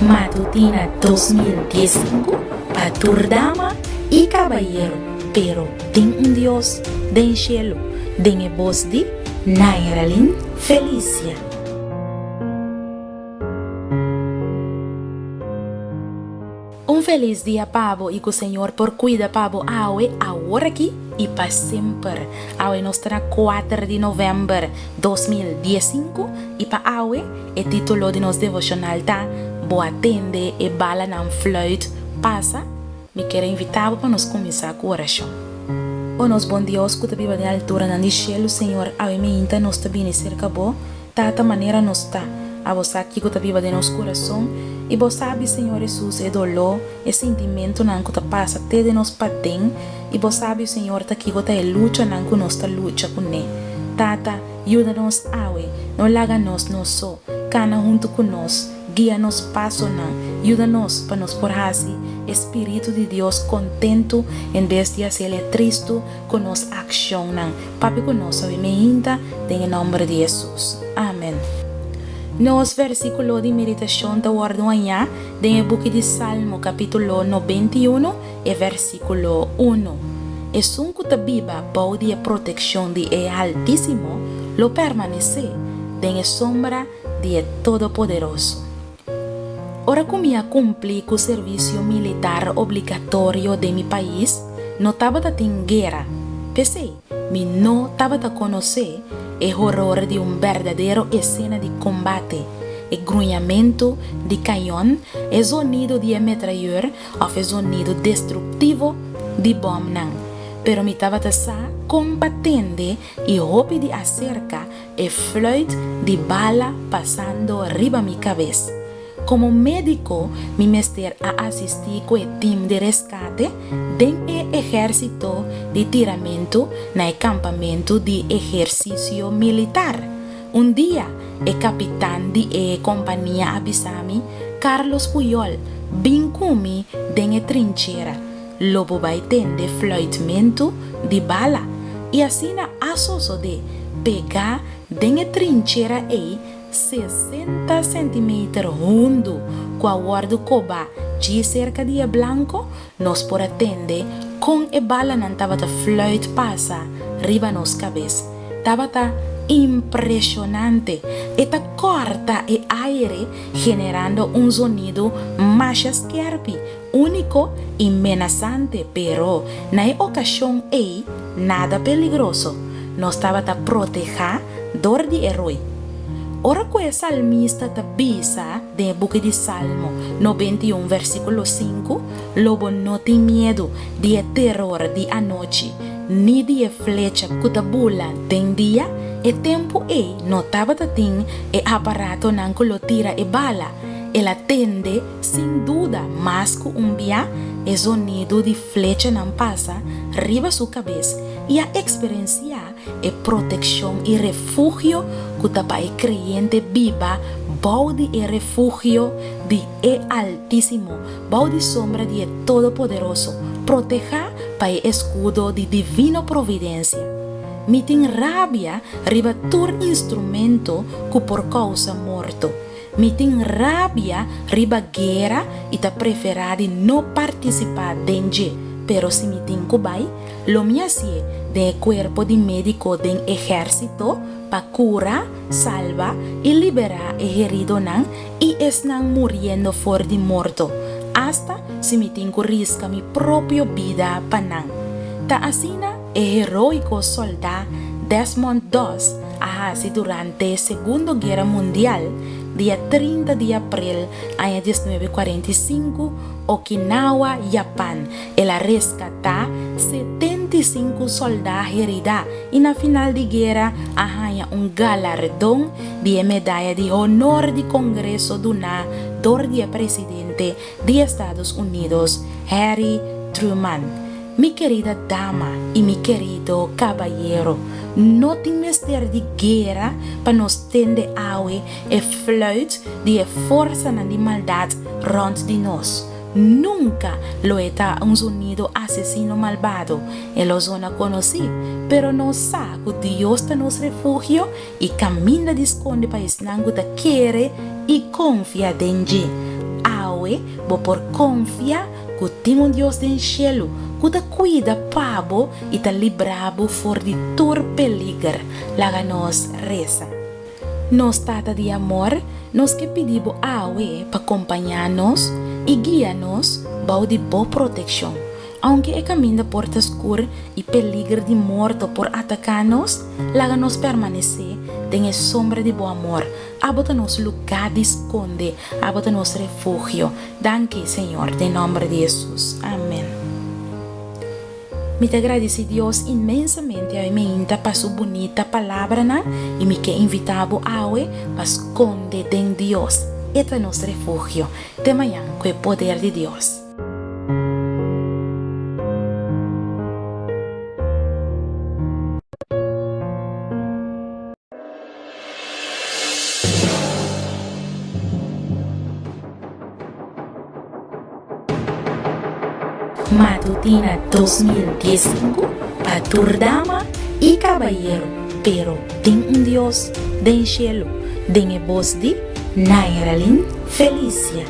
Matutina 2015 para Turdama y Caballero, pero tem un Dios den cielo, den e voz de Nairalin Felicia. Un feliz dia, Pabo, e que o Senhor por cuida, Pabo, awe, agora aqui e para sempre. Awe, nós está 4 de novembro 2015 e para awe, o título de nosso devocional tá Boa atende e bala na flauta passa. Me quero invitar para nós começar com a oração. O nosso bom Deus, que está viva de altura na cielo, Senhor, awe me inta nós está bem cerca bo, tata maneira nós está. A você aqui que está viva de nosso coração. E você sabe, Senhor Jesus, é dolor, é sentimento não que passa até de nós para dentro. E você sabe, Senhor, tá aqui que é luta não que nós tá luta com ele. Tata, ajuda-nos, awe, não larga-nos nós só, cana junto com nós, guia-nos passo não, ajuda-nos para nos porrasi, Espírito de Deus contento, em vez de ser triste com nossa ação não. Papi conosco, me inta, em nome de Jesus. Amém. Nos versículo de meditação da guardanha do book de Salmo capítulo 91 e versículo 1. Es un que viva bajo de protección de el Altísimo, lo permanece en sombra de Todopoderoso. Ahora como ya cumplí con el servicio militar obligatorio de mi país, no estaba en guerra, pese mi no estaba a conocer el horror de un verdadero escena de combate, el gruñamiento de cañón, el sonido de ametrallador o el sonido destructivo de bomba. Pero mi estaba combatiendo y hope de acerca el flight de bala pasando arriba mi cabeza. Como médico, mi mester a asistir con el team de rescate del ejército de tiramento en el campamento de ejercicio militar. Un día, el capitán de compañía avisami, Carlos Puyol, vincumi en la trinchera, lobo baiten de floitamento de bala, y así na asoso de pegar en la trinchera 60 centímetros junto com a guarda-coba de cerca de blanco, nós por atender com a bala não estava a flauta passa riba nos cabeça. Estava impressionante. Eta corta o aire generando um sonido mais scarpi, único e amenazante, pero na ocasião nada peligroso. Nós estava a proteger dor de herói. Ora que o salmista tabisa de book de Salmo 91 versículo 5, lobo no tem medo de terror de a noite, ni de flecha que tabula tem dia, e tempo não estava tem e aparato não que lo tira e bala, ela atende sem dúvida, mas que dia o sonido de flecha não passa riba sua cabeça e a experienciar e proteção e refúgio que tapa e creyente viva baude e refúgio de e Altísimo, baude sombra de Todopoderoso, proteja para e escudo de divino providência. Me tem rabia riba tur instrumento que por causa morto. Me tem rabia riba guerra e ta preferade não participar denge, pero se me tem cubai, lo me hace de cuerpo de médico del ejército para curar, salvar y liberar el herido nan y están muriendo por de muerto, hasta si me tengo risca mi propia vida panan. Ta asina el heroico soldado Desmond Doss ahasi durante la Segunda Guerra Mundial, dia 30 de abril año 1945, Okinawa, Japón, ela rescata 75 soldados heridos e na final de guerra arranha galardão de medalha de honor de Congresso donador de presidente de Estados Unidos, Harry Truman. Mi querida dama e mi querido caballero, no tem mestre de guerra para nos tender aue e fluit de força na de maldade rond de nós. Nunca lo está un sonido asesino malvado. Él lo zona conocí, pero no sabe que Dios está nos refugio y camina de esconde para esnango da quiere y confía en Él. awe, bo por confia, que tem Dios del cielo, que te cuida pabo e te librabo for de todo peligro. Laga nos reza. Nos trata de amor, nos que pedimos awe para acompañarnos e guiarnos, bao de boa protección. Aunque el camino de porta escura y peligro de muerto por atacarnos, laga nos permanecer en el sombra de buen amor. Abota-nos lugar de esconde, abota-nos refugio. Danke, Señor, en nombre de Jesús. Amén. Me te agradece Dios inmensamente a mí para su bonita palabra y me que invitaba a hoy para esconder en Dios. Este es nuestro refugio. De mañana con el poder de Dios. Matutina 2015 para tu dama y caballero, pero ten un Dios del cielo, den el voz de Nairalyn Felicia.